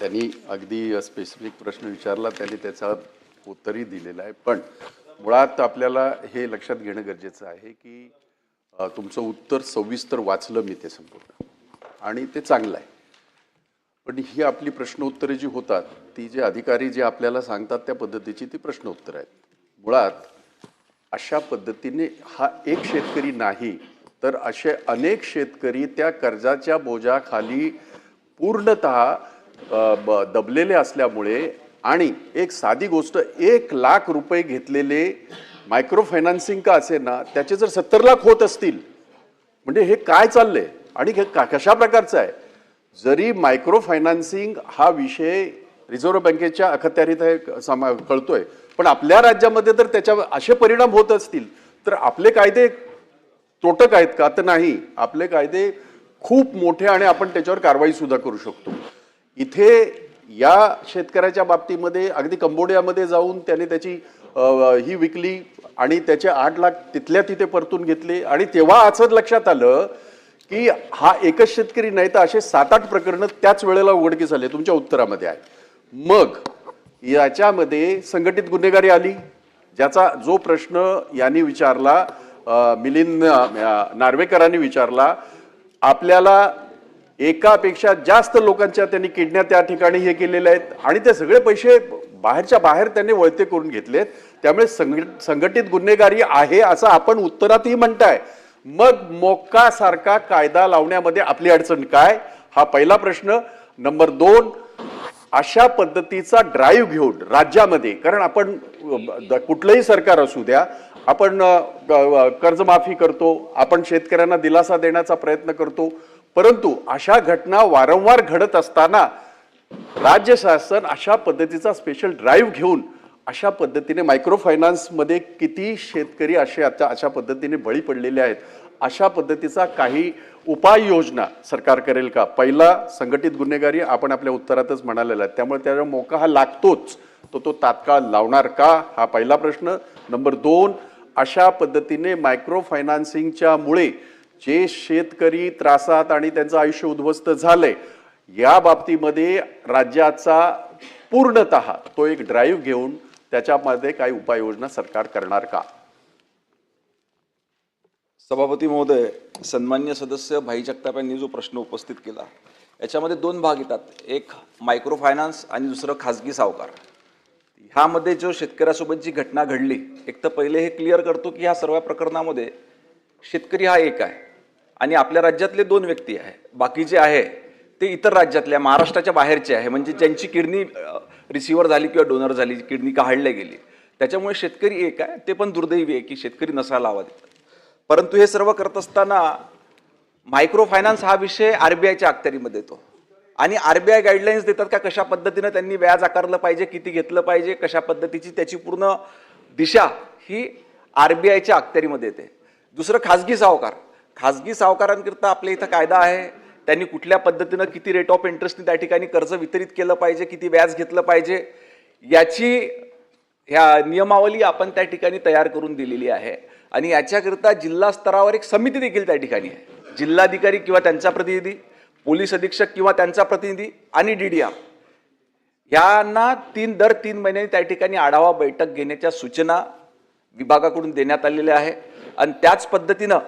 त्यांनी अगदी स्पेसिफिक प्रश्न विचारला, त्यांनी त्याचा उत्तरही दिलेलं आहे. पण मुळात आपल्याला हे लक्षात घेणं गरजेचं आहे की तुमचं उत्तर सविस्तर वाचलं मी ते संपूर्ण, आणि ते चांगलं आहे. पण ही आपली प्रश्न उत्तरे जी होतात, ती जे अधिकारी जे आपल्याला सांगतात त्या पद्धतीची ती प्रश्न उत्तर आहेत. मुळात अशा पद्धतीने हा एक शेतकरी नाही, तर असे अनेक शेतकरी त्या कर्जाच्या बोजाखाली पूर्णतः दबलेले असल्यामुळे, आणि एक साधी गोष्ट, 1 लाख रुपये घेतलेले मायक्रो फायनान्सिंग का असे ना, त्याचे जर 70 लाख होत असतील, म्हणजे हे काय चाललंय आणि हे कशा प्रकारचं आहे. जरी मायक्रो फायनान्सिंग हा विषय रिझर्व्ह बँकेच्या अखत्यारीत आहे कळतोय, पण आपल्या राज्यामध्ये तर त्याच्या असे परिणाम होत असतील तर आपले कायदे तोटक आहेत का? तर नाही, आपले कायदे खूप मोठे, आणि आपण त्याच्यावर कारवाई सुद्धा करू शकतो. इथे या शेतकऱ्याच्या बाबतीमध्ये अगदी कंबोडियामध्ये जाऊन त्याने त्याची ही विकली आणि त्याचे 8 लाख तिथल्या तिथे परतून घेतले, आणि तेव्हा असं लक्षात आलं की हा एकच शेतकरी नाही, तर असे 7-8 प्रकरणं त्याच वेळेला उघडकीस आले. तुमच्या उत्तरामध्ये आहे. मग याच्यामध्ये संघटित गुन्हेगारी आली, ज्याचा जो प्रश्न यांनी विचारला, मिलिंद नार्वेकरांनी विचारला. आपल्याला एकापेक्षा जास्त लोकांच्या त्यांनी किडनॅप त्या ठिकाणी हे केलेले आहेत, आणि ते सगळे पैसे बाहेरच्या बाहेर त्यांनी वळते करून घेतलेत. त्यामुळे संघटित गुन्हेगारी आहे असं आपण उत्तरातही म्हणताय. मग मोक्का सारखा कायदा लावण्यामध्ये आपली अडचण काय, हा पहिला प्रश्न. नंबर 2, अशा पद्धतीचा ड्राईव्ह घेऊन राज्यामध्ये, कारण आपण कुठलंही सरकार असू द्या, आपण कर्जमाफी करतो, आपण शेतकऱ्यांना दिलासा देण्याचा प्रयत्न करतो, परंतु अशा घटना वारंवार घडत असताना राज्य शासन अशा पद्धतीचा स्पेशल ड्राईव्ह घेऊन अशा पद्धतीने मायक्रो फायनान्समध्ये किती शेतकरी असे आता अशा पद्धतीने बळी पडलेले आहेत, अशा पद्धतीचा काही उपाययोजना सरकार करेल का? पहिला, संघटित गुन्हेगारी आपण आपल्या उत्तरातच म्हणालेला आहे, त्यामुळे त्याचा मोका हा लागतोच, तो तात्काळ लावणार का, हा पहिला प्रश्न. नंबर 2, अशा पद्धतीने मायक्रो फायनान्सिंगच्या मुळे जे शेतकरी त्रासात आणि त्यांचं आयुष्य उद्ध्वस्त झालंय, या बाबतीमध्ये राज्याचा पूर्णतः तो एक ड्राईव्ह घेऊन त्याच्यामध्ये काही उपाययोजना सरकार करणार का? सभापती महोदय, सन्मान्य सदस्य भाई जगताप यांनी जो प्रश्न उपस्थित केला, याच्यामध्ये 2 भाग येतात. एक मायक्रो फायनान्स आणि दुसरं खाजगी सावकार. ह्यामध्ये जो शेतकऱ्यासोबत जी घटना घडली, एक तर पहिले हे क्लिअर करतो की ह्या सर्व प्रकरणामध्ये शेतकरी हा एक आहे आणि आपल्या राज्यातले 2 व्यक्ती आहे. बाकी जे आहे ते इतर राज्यातल्या, महाराष्ट्राच्या बाहेरचे आहे, म्हणजे ज्यांची किडनी रिसिव्हर झाली किंवा डोनर झाली, किडनी काढली गेली. त्याच्यामुळे शेतकरी एक आहे. ते पण दुर्दैवी आहे की शेतकरी नसायला हवा तिथं. परंतु हे सर्व करत असताना मायक्रो फायनान्स हा विषय आरबीआयच्या अखत्यारीमध्ये येतो, आणि आरबीआय गाईडलाईन्स देतात का कशा पद्धतीनं त्यांनी व्याज आकारलं पाहिजे, किती घेतलं पाहिजे, कशा पद्धतीची त्याची पूर्ण दिशा ही आरबीआयच्या अखत्यारीमध्ये येते. दुसरं खाजगी सावकार. खाजगी सावकारांकरता आपल्या इथं कायदा आहे. त्यांनी कुठल्या पद्धतीनं किती रेट ऑफ इंटरेस्टने त्या ठिकाणी कर्ज वितरित केलं पाहिजे, किती व्याज घेतलं पाहिजे, याची ह्या नियमावली आपण त्या ठिकाणी तयार करून दिलेली आहे. आणि याच्याकरता जिल्हा स्तरावर एक समिती देखील त्या ठिकाणी आहे. जिल्हाधिकारी किंवा त्यांचा प्रतिनिधी, पोलीस अधीक्षक किंवा त्यांचा प्रतिनिधी आणि DDR यांना दर 3 महिन्यांनी त्या ठिकाणी आढावा बैठक घेण्याच्या सूचना विभागाकडून देण्यात आलेल्या आहे. आणि त्याच पद्धतीनं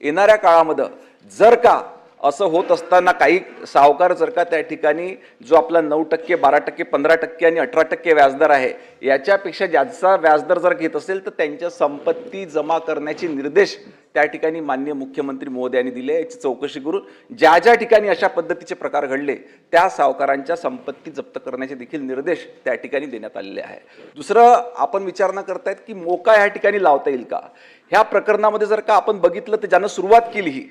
येणाऱ्या काळामध्ये जर का असं होत असताना काही सावकार जर का त्या ठिकाणी जो आपला 9%, 12%, 15% आणि 18% व्याजदर आहे, याच्यापेक्षा जास्त व्याजदर जर घेत असेल तर त्यांच्या संपत्ती जमा करण्याचे निर्देश त्या ठिकाणी माननीय मुख्यमंत्री महोदयांनी दिले. याची चौकशी करून ज्या ज्या ठिकाणी अशा पद्धतीचे प्रकार घडले त्या सावकारांच्या संपत्ती जप्त करण्याचे देखील निर्देश त्या ठिकाणी देण्यात आलेले आहे. दुसरं आपण विचारणा करतायत की मोका ह्या ठिकाणी लावता येईल का. ह्या प्रकरणामध्ये जर का आपण बघितलं तर ज्यानं सुरुवात केली ही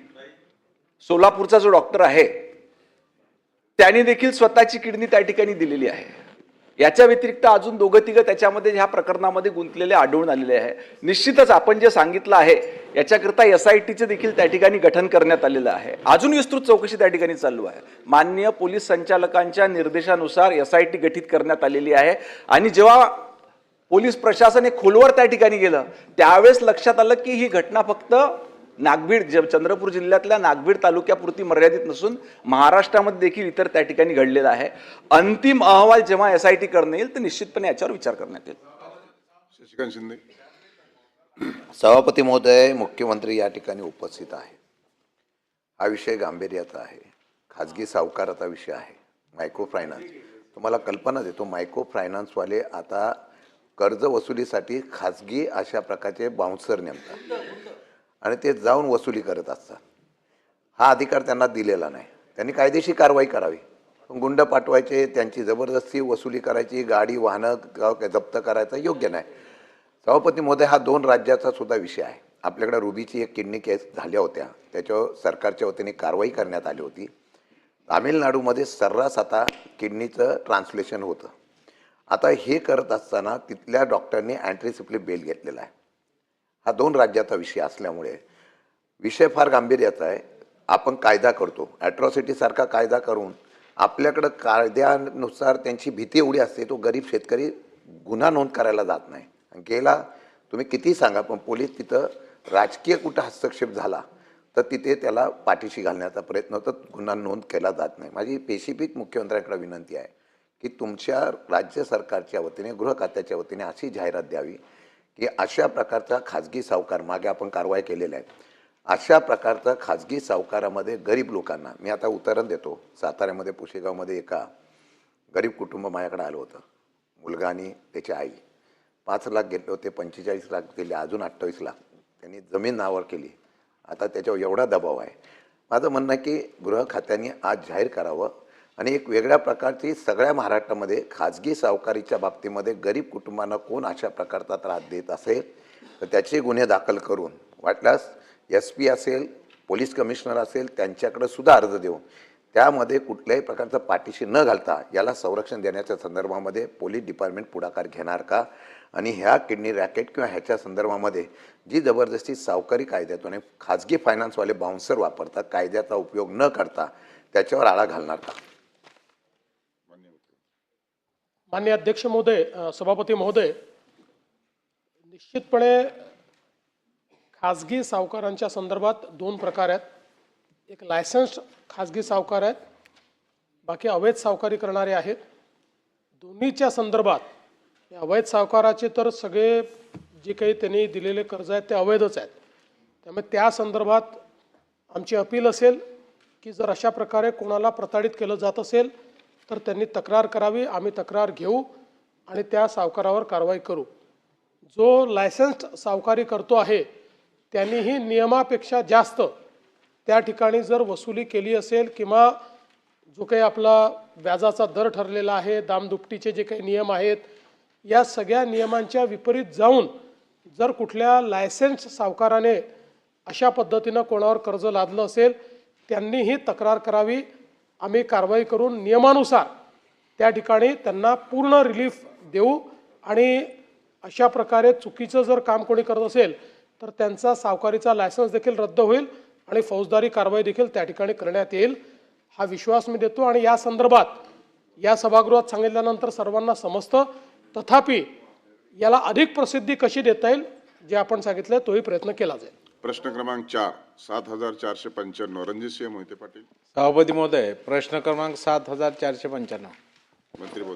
सोलापूरचा जो डॉक्टर आहे, त्याने देखील स्वतःची किडनी त्या ठिकाणी दिलेली आहे. याच्या व्यतिरिक्त अजून 2-3 त्याच्यामध्ये ह्या प्रकरणामध्ये गुंतलेले आढळून आलेले आहे. निश्चितच आपण जे सांगितलं आहे याच्याकरता SITचे देखील त्या ठिकाणी गठन करण्यात आलेलं आहे. अजून विस्तृत चौकशी त्या ठिकाणी चालू आहे. माननीय पोलीस संचालकांच्या निर्देशानुसार SIT गठीत करण्यात आलेली आहे. आणि जेव्हा पोलीस प्रशासन एक खोलवर त्या ठिकाणी गेलं त्यावेळेस लक्षात आलं की ही घटना फक्त चंद्रपूर जिल्ह्यातल्या नागभीड तालुक्यापुरती मर्यादित नसून महाराष्ट्रामध्ये देखील इतर त्या ठिकाणी घडलेला आहे. अंतिम अहवाल जेव्हा SIT करण्यात येईल तर निश्चितपणे याच्यावर विचार करण्यात येईल. शशिकांत शिंदे. सभापती महोदय, मुख्यमंत्री या ठिकाणी उपस्थित आहे. हा विषय गांभीर्याचा आहे. खाजगी सावकाराचा विषय आहे. मायक्रो फायनान्स, तुम्हाला कल्पना देतो, मायक्रो फायनान्सवाले आता कर्ज वसुलीसाठी खाजगी अशा प्रकारचे बाउन्सर नेमतात आणि ते जाऊन वसुली करत असतात. हा अधिकार त्यांना दिलेला नाही. त्यांनी कायदेशीर कारवाई करावी. गुंड पाठवायचे, त्यांची जबरदस्ती वसुली करायची, गाडी वाहनं जप्त करायचं योग्य नाही. सभापती महोदय, हा 2 राज्याचा सुद्धा विषय आहे. आपल्याकडे रुबीची एक किडनी केस झाल्या होत्या, त्याच्यावर सरकारच्या वतीने कारवाई करण्यात आली होती. तामिळनाडूमध्ये सर्रास आता किडनीचं ट्रान्सलेशन होतं. आता हे करत असताना तिथल्या डॉक्टरने अँट्रीसिप्ली बेल घेतलेला आहे. हा 2 राज्याचा विषय असल्यामुळे विषय फार गांभीर्याचा आहे. आपण कायदा करतो, ॲट्रॉसिटीसारखा कायदा करून आपल्याकडं कायद्यानुसार त्यांची भीती एवढी असते, तो गरीब शेतकरी गुन्हा नोंद करायला जात नाही. गेला तुम्ही किती सांगा, पण पोलीस तिथं राजकीय कुठं हस्तक्षेप झाला तर तिथे त्याला पाठीशी घालण्याचा प्रयत्न होतो, गुन्हा नोंद केला जात नाही. माझी स्पेसिफिक मुख्यमंत्र्यांकडे विनंती आहे की तुमच्या राज्य सरकारच्या वतीने, गृह खात्याच्या वतीने अशी जाहिरात द्यावी की अशा प्रकारचा खाजगी सावकार, मागे आपण कारवाई केलेल्या आहे, अशा प्रकारचा खाजगी सावकारामध्ये गरीब लोकांना, मी आता उदाहरण देतो, साताऱ्यामध्ये पुशेगावमध्ये एका गरीब कुटुंब माझ्याकडे आलं होतं. मुलगा आणि त्याची आई 5 लाख घेतले होते, 45 लाख दिले, अजून 28 लाख त्यांनी जमीन नावावर केली. आता त्याच्यावर एवढा दबाव आहे. माझं म्हणणं आहे की गृह खात्याने आज जाहीर करावं आणि एक वेगळ्या प्रकारची सगळ्या महाराष्ट्रामध्ये खाजगी सावकारीच्या बाबतीमध्ये गरीब कुटुंबांना कोण अशा प्रकारचा त्रास देत असेल तर त्याचे गुन्हे दाखल करून, वाटल्यास SP असेल, पोलीस कमिशनर असेल, त्यांच्याकडे सुद्धा अर्ज देऊन त्यामध्ये कुठल्याही प्रकारचं पाठीशी न घालता याला संरक्षण देण्याच्या संदर्भामध्ये पोलीस डिपार्टमेंट पुढाकार घेणार का? आणि ह्या किडनी रॅकेट किंवा ह्याच्या संदर्भामध्ये जी जबरदस्ती सावकारी कायद्यातून खाजगी फायनान्सवाले बाउन्सर वापरतात, कायद्याचा उपयोग न करता त्याच्यावर आळा घालणार का? माननीय अध्यक्ष महोदय, सभापती महोदय, निश्चितपणे खाजगी सावकारांच्या संदर्भात 2 प्रकार आहेत. एक लायसन्स्ड खाजगी सावकार आहेत, बाकी अवैध सावकारी करणारे आहेत. दोन्हीच्या संदर्भात अवैध सावकाराचे तर सगळे जे काही त्यांनी दिलेले कर्ज आहेत ते अवैधच आहेत. त्यामुळे त्या संदर्भात आमची अपील असेल की जर अशा प्रकारे कोणाला प्रताडित केलं जात असेल तर त्यांनी तक्रार करावी. आम्ही तक्रार घेऊ आणि त्या सावकारावर कारवाई करू. जो लायसन्स्ड सावकारी करतो आहे त्यांनीही नियमापेक्षा जास्त त्या ठिकाणी जर वसुली केली असेल किंवा जो काही आपला व्याजाचा दर ठरलेला आहे, दामदुपटीचे जे काही नियम आहेत, या सगळ्या नियमांच्या विपरीत जाऊन जर कुठल्या लायसन्स सावकाराने अशा पद्धतीनं कोणावर कर्ज लादलं असेल त्यांनीही तक्रार करावी. आम्ही कारवाई करून नियमानुसार त्या ठिकाणी त्यांना पूर्ण रिलीफ देऊ आणि अशा प्रकारे चुकीचं जर काम कोणी करत असेल तर त्यांचा सावकारीचा लायसन्स देखील रद्द होईल आणि फौजदारी कारवाई देखील त्या ठिकाणी करण्यात येईल, हा विश्वास मी देतो. आणि या संदर्भात या सभागृहात सांगितल्यानंतर सर्वांना समजतं. तथापि याला अधिक प्रसिद्धी कशी देता येईल जे आपण सांगितलं तोही प्रयत्न केला जाईल. प्रश्न क्रमांक 4, 7495, रणजितसिंह मोहिते पाटील. सभापती महोदय, प्रश्न क्रमांक 7495. मंत्री बोल.